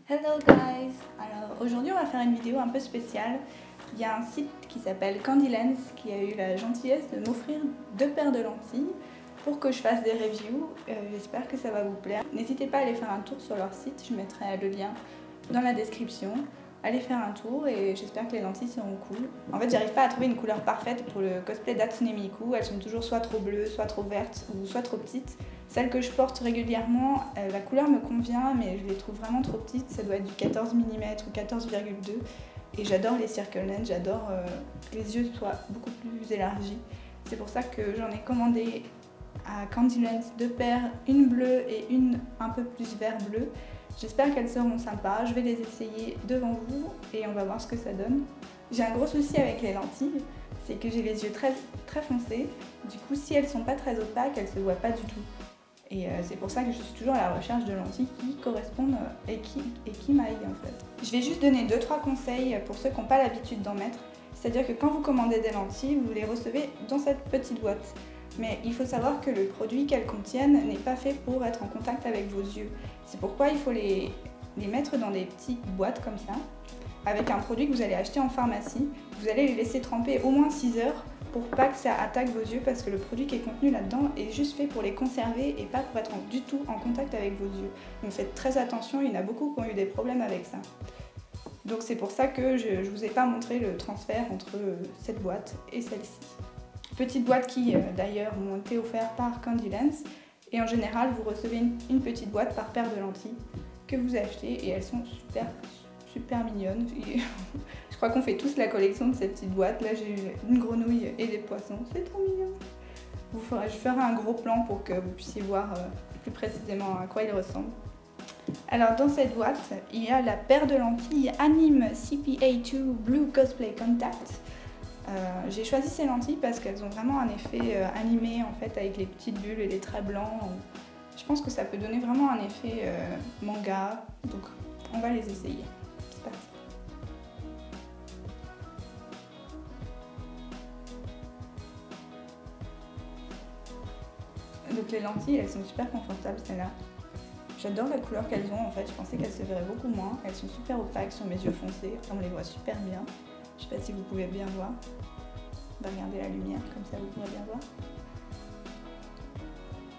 Hello guys! Alors aujourd'hui on va faire une vidéo un peu spéciale. Il y a un site qui s'appelle Candylens qui a eu la gentillesse de m'offrir 2 paires de lentilles pour que je fasse des reviews. J'espère que ça va vous plaire. N'hésitez pas à aller faire un tour sur leur site, je mettrai le lien dans la description. Allez faire un tour et j'espère que les lentilles seront cool. En fait j'arrive pas à trouver une couleur parfaite pour le cosplay d'Hatsune Miku. Elles sont toujours soit trop bleues, soit trop vertes ou soit trop petites. Celle que je porte régulièrement, la couleur me convient mais je les trouve vraiment trop petites. Ça doit être du 14 mm ou 14,2. Et j'adore les circle lens, j'adore que les yeux soient beaucoup plus élargis. C'est pour ça que j'en ai commandé à Candylens 2 paires, une bleue et une un peu plus vert bleu. J'espère qu'elles seront sympas, je vais les essayer devant vous et on va voir ce que ça donne. J'ai un gros souci avec les lentilles, c'est que j'ai les yeux très foncés. Du coup, si elles sont pas très opaques, elles se voient pas du tout. Et c'est pour ça que je suis toujours à la recherche de lentilles qui correspondent et qui m'aillent en fait. Je vais juste donner 2-3 conseils pour ceux qui n'ont pas l'habitude d'en mettre. C'est-à-dire que quand vous commandez des lentilles, vous les recevez dans cette petite boîte. Mais il faut savoir que le produit qu'elles contiennent n'est pas fait pour être en contact avec vos yeux. C'est pourquoi il faut les mettre dans des petites boîtes comme ça, avec un produit que vous allez acheter en pharmacie. Vous allez les laisser tremper au moins 6 heures pour pas que ça attaque vos yeux, parce que le produit qui est contenu là-dedans est juste fait pour les conserver et pas pour être du tout en contact avec vos yeux. Donc faites très attention, il y en a beaucoup qui ont eu des problèmes avec ça. Donc c'est pour ça que je ne vous ai pas montré le transfert entre cette boîte et celle-ci. Petite boîte qui d'ailleurs m'ont été offertes par Candylens. Et en général, vous recevez une petite boîte par paire de lentilles que vous achetez et elles sont super mignonnes. Je crois qu'on fait tous la collection de cette petite boîte. Là, j'ai une grenouille et des poissons. C'est trop mignon. Je ferai un gros plan pour que vous puissiez voir plus précisément à quoi il ressemble. Alors, dans cette boîte, il y a la paire de lentilles Anime CPA2 Blue Cosplay Contact. J'ai choisi ces lentilles parce qu'elles ont vraiment un effet animé en fait, avec les petites bulles et les traits blancs. Je pense que ça peut donner vraiment un effet manga, donc on va les essayer. C'est parti. Donc les lentilles, elles sont super confortables celles-là. J'adore la couleur qu'elles ont en fait, je pensais qu'elles se verraient beaucoup moins. Elles sont super opaques sur mes yeux foncés, on les voit super bien. Je sais pas si vous pouvez bien voir. On va regarder la lumière, comme ça vous pourrez bien voir.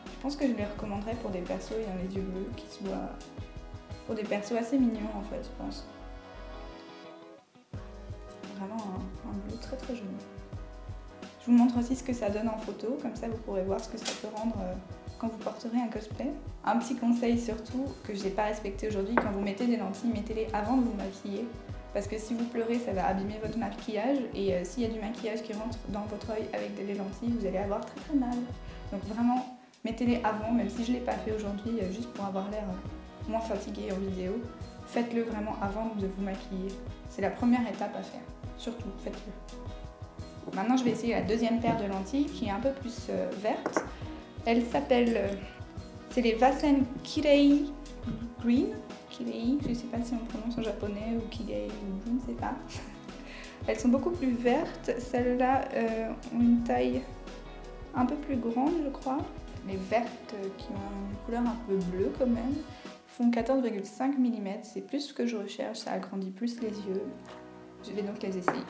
Je pense que je les recommanderais pour des persos ayant les yeux bleus, qui soient pour des persos assez mignons en fait, je pense. Vraiment un bleu très joli. Je vous montre aussi ce que ça donne en photo, comme ça vous pourrez voir ce que ça peut rendre quand vous porterez un cosplay. Un petit conseil surtout que je n'ai pas respecté aujourd'hui, quand vous mettez des lentilles, mettez-les avant de vous maquiller. Parce que si vous pleurez, ça va abîmer votre maquillage et s'il y a du maquillage qui rentre dans votre œil avec des lentilles, vous allez avoir très mal. Donc vraiment, mettez-les avant, même si je ne l'ai pas fait aujourd'hui, juste pour avoir l'air moins fatiguée en vidéo. Faites-le vraiment avant de vous maquiller. C'est la première étape à faire. Surtout, faites-le. Maintenant, je vais essayer la deuxième paire de lentilles qui est un peu plus verte. Elle s'appelle, c'est les Vasen Kirei Green. Kirei, je ne sais pas si on prononce en japonais ou Kirei, je ne sais pas. Elles sont beaucoup plus vertes. Celles-là ont une taille un peu plus grande, je crois. Les vertes qui ont une couleur un peu bleue quand même font 14,5 mm. C'est plus ce que je recherche, ça agrandit plus les yeux. Je vais donc les essayer.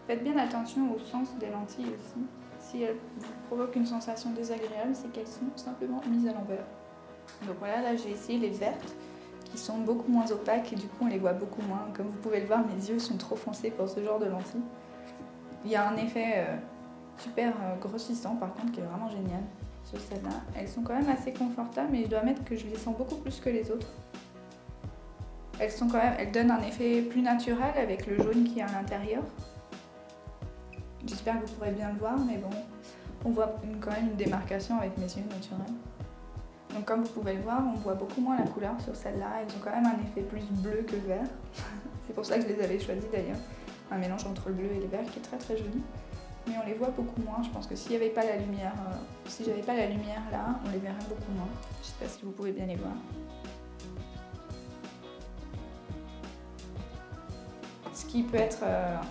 Faites bien attention au sens des lentilles aussi. Si elles vous provoquent une sensation désagréable, c'est qu'elles sont simplement mises à l'envers. Donc voilà, là j'ai essayé les vertes qui sont beaucoup moins opaques et du coup on les voit beaucoup moins. Comme vous pouvez le voir, mes yeux sont trop foncés pour ce genre de lentilles. Il y a un effet super grossissant par contre qui est vraiment génial sur celles-là. Elles sont quand même assez confortables mais je dois admettre que je les sens beaucoup plus que les autres. Elles donnent un effet plus naturel avec le jaune qui est à l'intérieur. J'espère que vous pourrez bien le voir, mais bon, on voit quand même une démarcation avec mes yeux naturels. Donc comme vous pouvez le voir, on voit beaucoup moins la couleur sur celle-là. Elles ont quand même un effet plus bleu que vert. C'est pour ça que je les avais choisies d'ailleurs. Un mélange entre le bleu et le vert qui est très joli. Mais on les voit beaucoup moins. Je pense que s'il n'y avait pas la lumière, si j'avais pas la lumière là, on les verrait beaucoup moins. Je ne sais pas si vous pouvez bien les voir. Ce qui peut être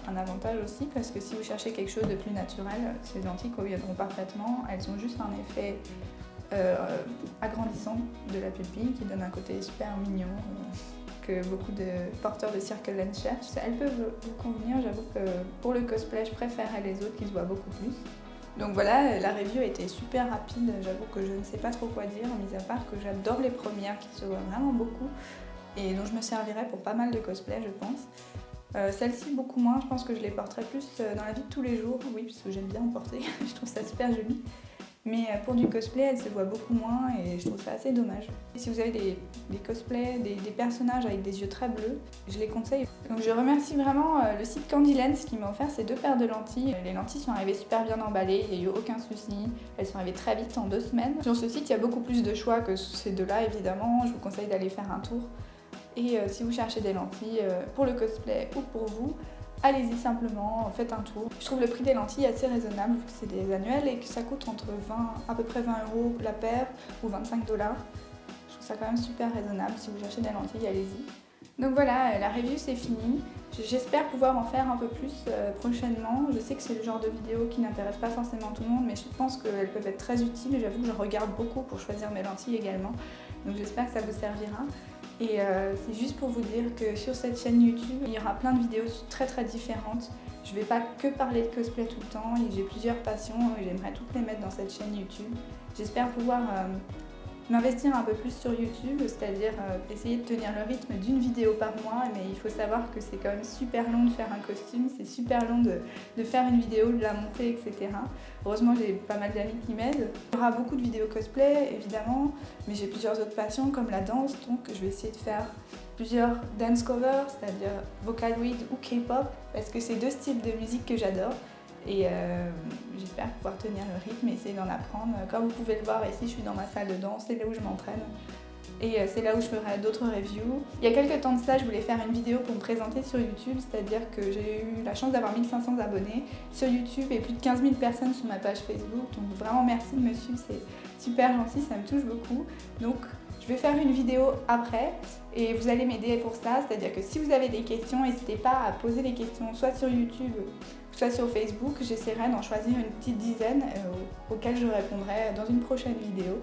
un avantage aussi, parce que si vous cherchez quelque chose de plus naturel, ces lentilles conviendront parfaitement. Elles ont juste un effet agrandissant de la pupille qui donne un côté super mignon. que beaucoup de porteurs de circle lens cherchent. Elles peuvent vous convenir, j'avoue que pour le cosplay, je préférerais les autres qui se voient beaucoup plus. Donc voilà, la review a été super rapide, j'avoue que je ne sais pas trop quoi dire, mis à part que j'adore les premières qui se voient vraiment beaucoup et dont je me servirai pour pas mal de cosplay, je pense. Celle-ci beaucoup moins, je pense que je les porterai plus dans la vie de tous les jours, oui, parce que j'aime bien en porter, je trouve ça super joli. Mais pour du cosplay, elle se voit beaucoup moins et je trouve ça assez dommage. Si vous avez des cosplays, des personnages avec des yeux très bleus, je les conseille. Donc je remercie vraiment le site Candy Lens qui m'a offert ces 2 paires de lentilles. Les lentilles sont arrivées super bien emballées, il n'y a eu aucun souci. Elles sont arrivées très vite en 2 semaines. Sur ce site, il y a beaucoup plus de choix que ces 2-là, évidemment. Je vous conseille d'aller faire un tour. Et si vous cherchez des lentilles pour le cosplay ou pour vous, allez-y simplement, faites un tour. Je trouve le prix des lentilles assez raisonnable vu que c'est des annuelles et que ça coûte entre à peu près 20 € la paire ou 25 $. Je trouve ça quand même super raisonnable. Si vous cherchez des lentilles, allez-y. Donc voilà, la review c'est fini. J'espère pouvoir en faire un peu plus prochainement. Je sais que c'est le genre de vidéo qui n'intéresse pas forcément tout le monde, mais je pense qu'elles peuvent être très utiles. J'avoue que je regarde beaucoup pour choisir mes lentilles également. Donc j'espère que ça vous servira. Et c'est juste pour vous dire que sur cette chaîne YouTube, il y aura plein de vidéos très différentes. Je ne vais pas que parler de cosplay tout le temps, j'ai plusieurs passions et j'aimerais toutes les mettre dans cette chaîne YouTube. J'espère pouvoir m'investir un peu plus sur YouTube, c'est-à-dire essayer de tenir le rythme d'une vidéo par mois, mais il faut savoir que c'est quand même super long de faire un costume, c'est super long de faire une vidéo, de la monter, etc. Heureusement, j'ai pas mal d'amis qui m'aident. Il y aura beaucoup de vidéos cosplay, évidemment, mais j'ai plusieurs autres passions comme la danse, donc je vais essayer de faire plusieurs dance covers, c'est-à-dire Vocaloid ou K-pop, parce que c'est 2 styles de musique que j'adore. Et j'espère pouvoir tenir le rythme et essayer d'en apprendre. Comme vous pouvez le voir ici, je suis dans ma salle de danse, c'est là où je m'entraîne. Et c'est là où je ferai d'autres reviews. Il y a quelques temps de ça, je voulais faire une vidéo pour me présenter sur YouTube, c'est-à-dire que j'ai eu la chance d'avoir 1500 abonnés sur YouTube et plus de 15 000 personnes sur ma page Facebook. Donc vraiment merci de me suivre, c'est super gentil, ça me touche beaucoup. Donc je vais faire une vidéo après et vous allez m'aider pour ça, c'est-à-dire que si vous avez des questions, n'hésitez pas à poser les questions soit sur YouTube, soit sur Facebook. J'essaierai d'en choisir une petite dizaine auxquelles je répondrai dans une prochaine vidéo.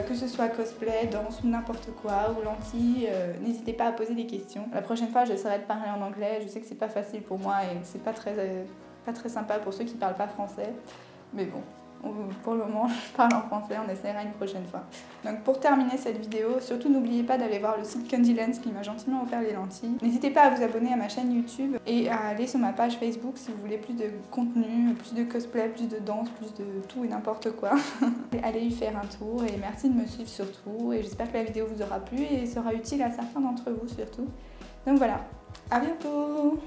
Que ce soit cosplay, danse ou n'importe quoi, ou lentilles, n'hésitez pas à poser des questions. La prochaine fois, j'essaierai de parler en anglais. Je sais que c'est pas facile pour moi et c'est pas très sympa pour ceux qui parlent pas français, mais bon. Pour le moment, je parle en français, on essaiera une prochaine fois. Donc pour terminer cette vidéo, surtout n'oubliez pas d'aller voir le site Candy Lens qui m'a gentiment offert les lentilles. N'hésitez pas à vous abonner à ma chaîne YouTube et à aller sur ma page Facebook si vous voulez plus de contenu, plus de cosplay, plus de danse, plus de tout et n'importe quoi. Allez y faire un tour et merci de me suivre surtout. Et j'espère que la vidéo vous aura plu et sera utile à certains d'entre vous surtout. Donc voilà, à bientôt!